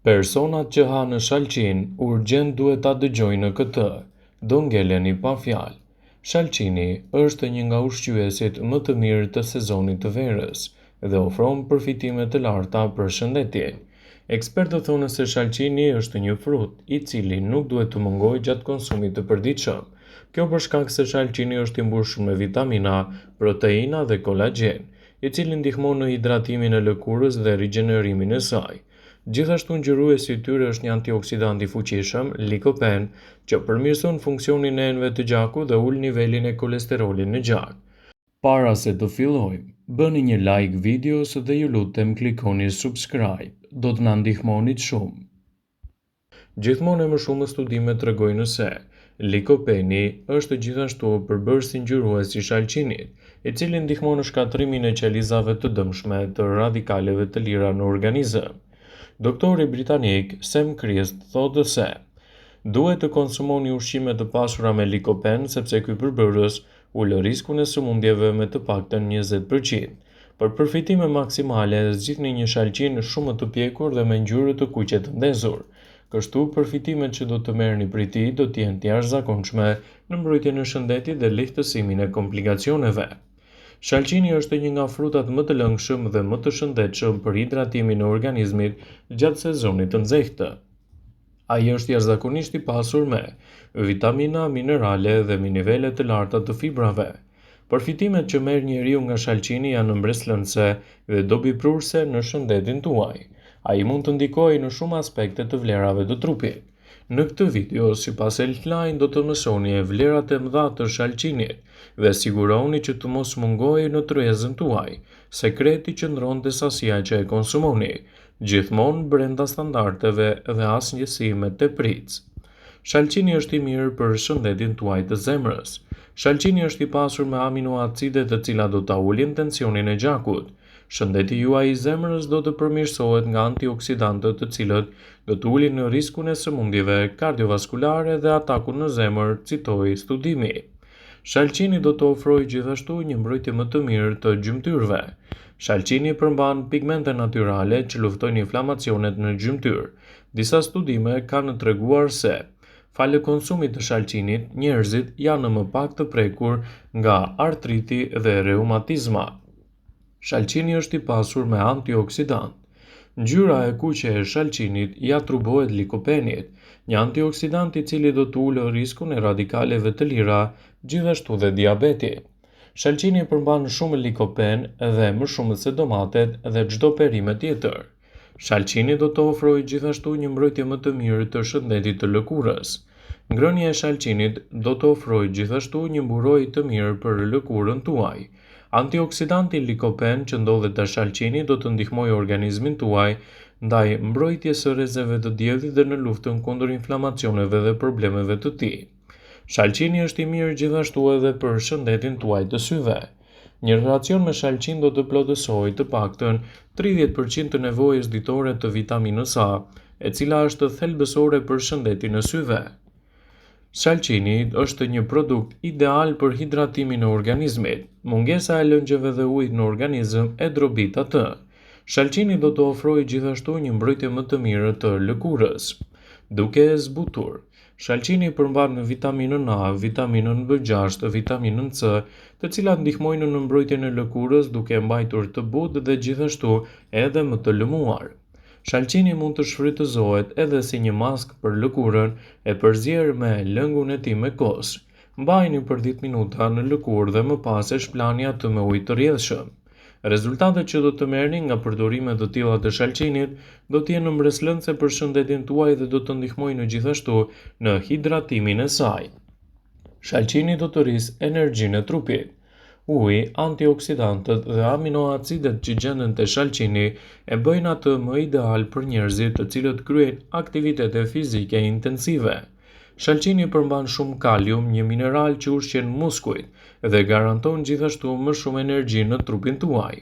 Personat që hanë shalqin urgjent duhet ta dëgjojnë këtë. Do ngeleni pa fjalë. Shalqini është një nga ushqyesit më të mirë të sezonit të verës dhe ofron përfitime të larta për shëndetin. Ekspertët thonë se shalqini është një frut i cili nuk duhet të mungojë gjatë konsumit të përditshëm. Kjo për shkak se shalqini është i mbushur me vitamina, proteina dhe kolagjen, i cili ndihmon në hidratimin e lëkurës dhe rigjenerimin e saj. Gjithashtu ngjyruesi i tyre është një antioksidant i fuqishëm, likopen, që përmirëson funksionin e enëve të gjakut dhe ul nivelin e kolesterolit në gjak. Para se të fillojmë, bëni një like videos dhe ju lutem klikoni subscribe, do të na ndihmonit shumë. Gjithmonë më shumë studime tregojnë se likopeni është gjithashtu përbërës i ngjyrues i shalqinit, i cili ndihmon në shkatrimin e qelizave të dëmshme të radikaleve të lira në organizëm. Doktori britanik Sam Christ thotë se duhet të konsumoni ushqime të pasura me likopen sepse ky përbërës ul riskun e sëmundjeve me të paktën 20%. Për përfitime maksimale, zgjidhni një shalqin shumë të pjekur dhe me ngjyrë të kuqe të ndezur. Kështu përfitimet që do të merrni prej tij do të jenë të jashtëzakonshme në mbrojtjen e shëndetit dhe lehtësimin e komplikacioneve. Shalqini është një nga frutat më të lëngshëm dhe më të shëndetshëm për hidratimin e organizmit gjatë sezonit të nxehtë. Ai është jashtëzakonisht i pasur me vitamina, minerale dhe me nivele të larta të fibrave. Përfitimet që merr njeriu nga shalqini janë mbretërëse dhe dobiprurse në shëndetin tuaj. Ai mund të ndikojë në shumë aspekte të vlerave të trupit. Në këtë video, sipas Healthline, do të mësoni vlerat e mëdha të shalqinit dhe siguroni që të mos mungojë në tryezën tuaj. Sekreti qëndron te sasia që e konsumoni, gjithmonë brenda standardeve dhe asnjësi me tepritës. Shalqini është i mirë për shëndetin tuaj të zemrës. Shalqini është i pasur me aminoacide të cilat do ta ulin tensionin e gjakut. Shëndeti juaj i zemrës do të përmirësohet nga antioksidantët të cilët do të ulin në riskun e sëmundjeve kardiovaskulare dhe atakut në zemër, citoi studimi. Shalqini do të ofrojë gjithashtu një mbrojtje më të mirë të gjymtyrëve. Shalqini përmban pigmente natyrale që luftojnë inflamacionet në gjymtyr. Disa studime kanë treguar se falë konsumit të shalqinit, njerëzit janë më pak të prekur nga artriti dhe reumatizma. Shalqini është i pasur me antioksidant. Ngjyra e kuqe e shalqinit i atribuohet likopenit, një antioksidant i cili do të ulë riskun e radikaleve të lira, gjithashtu dhe diabetit. Shalqini përmban shumë likopen dhe më shumë se domatet dhe çdo perime tjetër. Shalqini do të ofrojë gjithashtu një mbrojtje më të mirë të shëndetit të lëkurës. Ngrënia e shalqinit do të ofrojë gjithashtu një mburojë të mirë për lëkurën tuaj. Antioksidanti likopen që ndodhet te shalqini do të ndihmojë organizmin tuaj ndaj mbrojtjes së rrezeve të diellit dhe në luftën kundër inflamacioneve dhe problemeve të tij. Shalqini është i mirë gjithashtu edhe për shëndetin tuaj të syve. Një racion me shalqin do të plotësojë të paktën 30% të nevojës ditore të vitaminës A, e cila është thelbësore për shëndetin e syve. Shalqini është një produkt ideal për hidratimin e organizmit. Mungesa e lëngjeve dhe ujit në organizëm e dobit atë. Shalqini do të ofrojë gjithashtu një mbrojtje më të mirë të lëkurës. Duke e zbutur, shalqini përmban vitaminën A, vitaminën B6, vitaminën C, të cilat ndihmojnë në mbrojtjen e lëkurës duke e mbajtur të butë dhe gjithashtu edhe më të lëmuar. Shalqini mund të shfrytëzohet edhe si një maskë për lëkurën e përzier me lëngun e tij me kos. Mbajini për 10 minuta në lëkurë dhe më pas e shplani atë me ujë të rrjedhshëm. Rezultatet që do të merrni nga përdorimet të tilla të shalqinit do të jenë mbretërëse për shëndetin tuaj dhe do të ndihmojnë gjithashtu në hidratimin e saj. Shalqini do të rrisë energjinë e trupit. Uji, antioksidantët dhe aminoacidet që gjenden te shalqini e bëjnë atë më ideal për njerëzit të cilët kryejnë aktivitete fizike intensive. Shalqini përmban shumë kalium, një mineral që ushqen muskujt dhe garanton gjithashtu më shumë energji në trupin tuaj.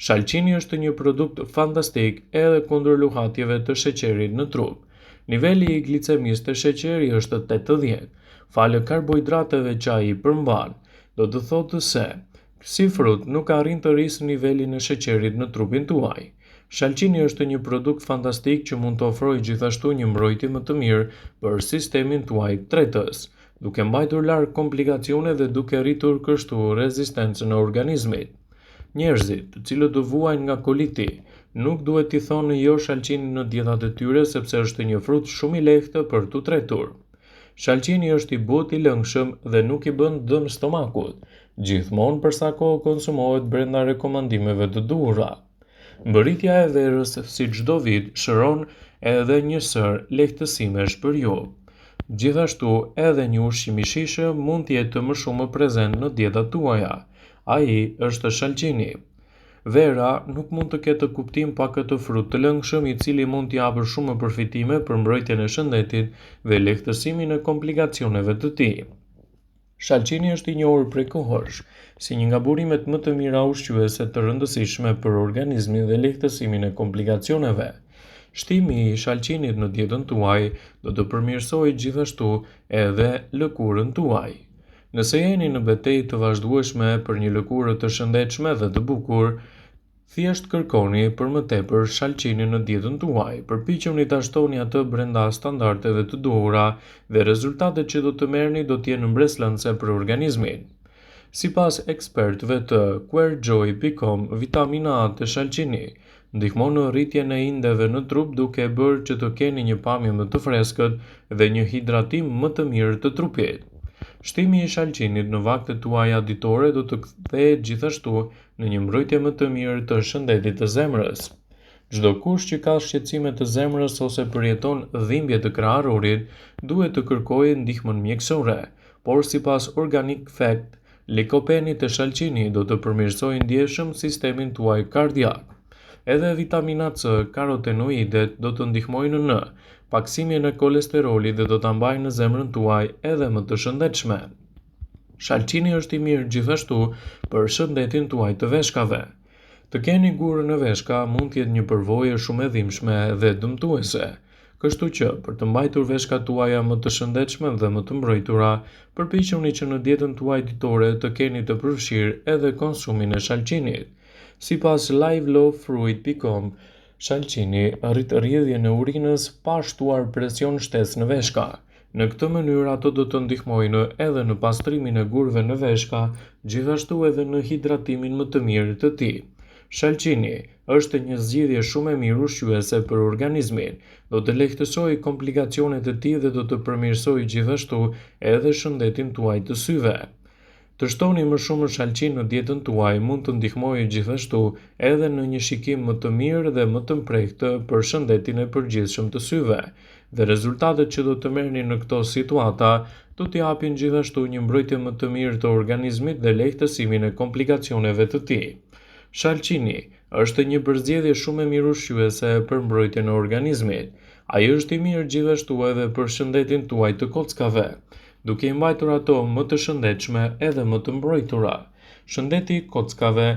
Shalqini është një produkt fantastik edhe kundër luhatjeve të sheqerit në trup. Niveli i glicemisë të sheqerit është 80. Falë karbohidrateve që ai përmban, do të thotë se si frut nuk arrin të rrisë nivelin e sheqerit në trupin tuaj. Shalqini është një produkt fantastik që mund të ofrojë gjithashtu një mbrojtje më të mirë për sistemin tuaj tretës, duke mbajtur larg komplikacione dhe duke rritur kështu rezistencën e organizmit. Njerëzit, të cilët do vuajnë nga koliti, nuk duhet t'i thonë jo shalqini në dietat e tyre sepse është një frut shumë i lehtë për t'u tretur. Shalqini është i butë, i lëngshëm dhe nuk i bën dëm stomakut, gjithmonë për sa kohë konsumohet brenda rekomandimeve të duhura. Mbërritja e verës si çdo vit shëron edhe një sër lehtësimesh për ju. Gjithashtu, edhe një ushqim i shijshëm mund të jetë më shumë prezent në dietat tuaja. Ai është shalqini. Vera nuk mund të ketë kuptim pa këtë frut të lëngshëm i cili mund t'i japë shumë përfitime për mbrojtjen e shëndetit dhe lehtësimin e komplikacioneve të tij. Shalqini është i njohur prej kohësh si një nga burimet më të mira ushqyese të rëndësishme për organizmin dhe lehtësimin e komplikacioneve. Shtimi i shalqinit në dietën tuaj do të përmirësojë gjithashtu edhe lëkurën tuaj. Nëse jeni në betejë të vazhdueshme për një lëkurë të shëndetshme dhe të bukur, thjesht kërkoni për më tepër shalqini në dietën tuaj, përpiquni ta shtoni atë brenda standardeve të duhura dhe rezultatet që do të merrni do të jenë mbreslëndse për organizmin. Sipas ekspertëve të QueerJoy.com, vitamina A të shalqini ndihmon në rritjen e indeve në trup duke bërë që të keni një pamje më të freskët dhe një hidratim më të mirë të trupit. Shtimi i shalqinit në vaktet tuaja ditore do të kthehet gjithashtu në një mbrojtje më të mirë të shëndetit të zemrës. Çdo kush që ka shqetësime të zemrës ose përjeton dhimbje të kraharurit, duhet të kërkojë ndihmën mjekësore, por sipas Organic Fact, likopeni të shalqini do të përmirësojë ndjeshëm sistemin tuaj kardiak. Edhe vitamina C, karotenoidet do të ndihmojnë në paksimin e kolesterolit dhe do ta mbajnë në zemrën tuaj edhe më të shëndetshme. Shalqini është i mirë gjithashtu për shëndetin tuaj të veshkave. Të keni gurën e veshka mund të jetë një përvojë shumë e dhimbshme dhe dëmtuese. Kështu që, për të mbajtur veshkat tuaja më të shëndetshme dhe më të mbrojtura, përpiquni që në dietën tuaj ditore të keni të përfshirë edhe konsumin e shalqinit. Sipas LiveLowFruit.com, shalqini arrit rrjedhjen e urinës pa shtuar presion shtesë në veshka. Në këtë mënyrë ato do të ndihmojnë edhe në pastrimin e gurëve në veshka, gjithashtu edhe në hidratimin më të mirë të tij. Shalqini është një zgjidhje shumë e mirë ushqyese për organizmin, do të lehtësojë komplikacionet e tij dhe do të përmirësojë gjithashtu edhe shëndetin tuaj të syve. Të shtoni më shumë shalqin në dietën tuaj mund të ndihmojë gjithashtu edhe në një shikim më të mirë dhe më të mprehtë për shëndetin e përgjithshëm të syve, dhe rezultatet që do të merrni në këto situata do t'i japin gjithashtu një mbrojtje më të mirë të organizmit dhe lehtësimin e komplikacioneve të tij. Shalqini është një përzgjedhje shumë e mirë ushqyese për mbrojtjen e organizmit. Ai është i mirë gjithashtu edhe për shëndetin tuaj të kockave, duke i mbajtur ato më të shëndetshme edhe më të mbrojtura. Shëndeti i kockave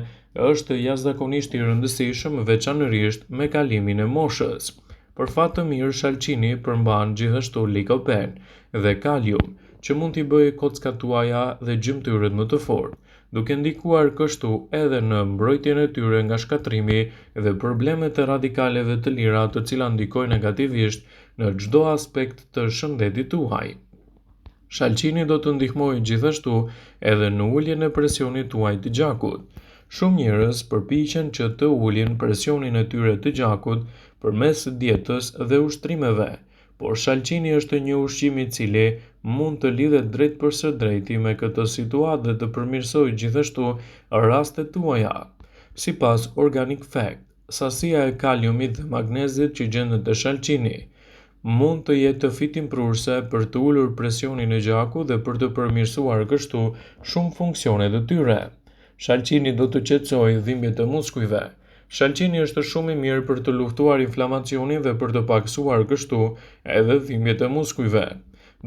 është jashtëzakonisht i rëndësishëm veçanërisht me kalimin e moshës. Për fat të mirë, shalqini përmban gjithashtu likopen dhe kalium, që mund t'i bëjë kockat tuaja dhe gjymtyrët më të fortë, duke ndikuar kështu edhe në mbrojtjen e tyre nga shkatrimi dhe problemet e radikaleve të lira të cilat ndikojnë negativisht në çdo aspekt të shëndetit tuaj. Shalqini do të ndihmojë gjithashtu edhe në uljen e presionit tuaj të gjakut. Shumë njerëz përpiqen që të ulin presionin e tyre të gjakut përmes dietës dhe ushtrimeve, por shalqini është një ushqim i cili mund të lidhet drejt për së drejti me këtë situatë dhe të përmirësojë gjithashtu rastet tuaja. Sipas Organic Fact, sasia e kaliumit dhe magnezit që gjendet te shalqini mund të jetë fitimprurse për të ulur presionin e gjakut dhe për të përmirësuar kështu shumë funksione të tyre. Shalqini do të qetësojë dhimbjet e muskujve. Shalqini është shumë i mirë për të luftuar inflamacionin dhe për të paksuar kështu edhe dhimbjet e muskujve.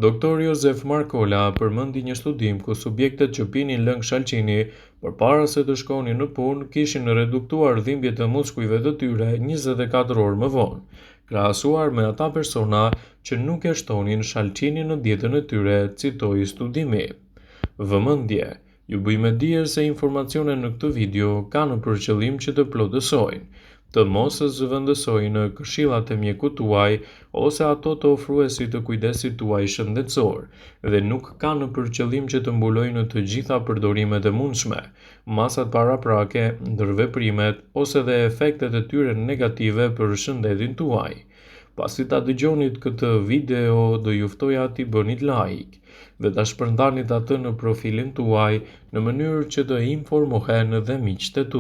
Dr. Josef Markola përmendi një studim ku subjektet që pinin lëng shalqini përpara se të shkonin në punë kishin reduktuar dhimbjet e muskujve të tyre 24 orë më vonë, krahasuar me ata persona që nuk e shtonin shalqinin në dietën e tyre, citoi studimi. Vëmendje. Ju bëjmë dijer se informacionet në këtë video kanë për qëllim që të plotësojnë. të mos zëvendësojnë në këshillat e mjekut tuaj ose ato të ofruesit të kujdesit tuaj shëndetësor dhe nuk kanë për qëllim që të mbulojnë të gjitha përdorimet e mundshme, masat paraprake, ndërveprimet ose dhe efektet e tyre negative për shëndetin tuaj. Pasi ta dëgjonit këtë video, do ju ftoja t'i bënit like dhe ta shpërndanit atë në profilin tuaj në mënyrë që të informohen dhe miqtë tuaj.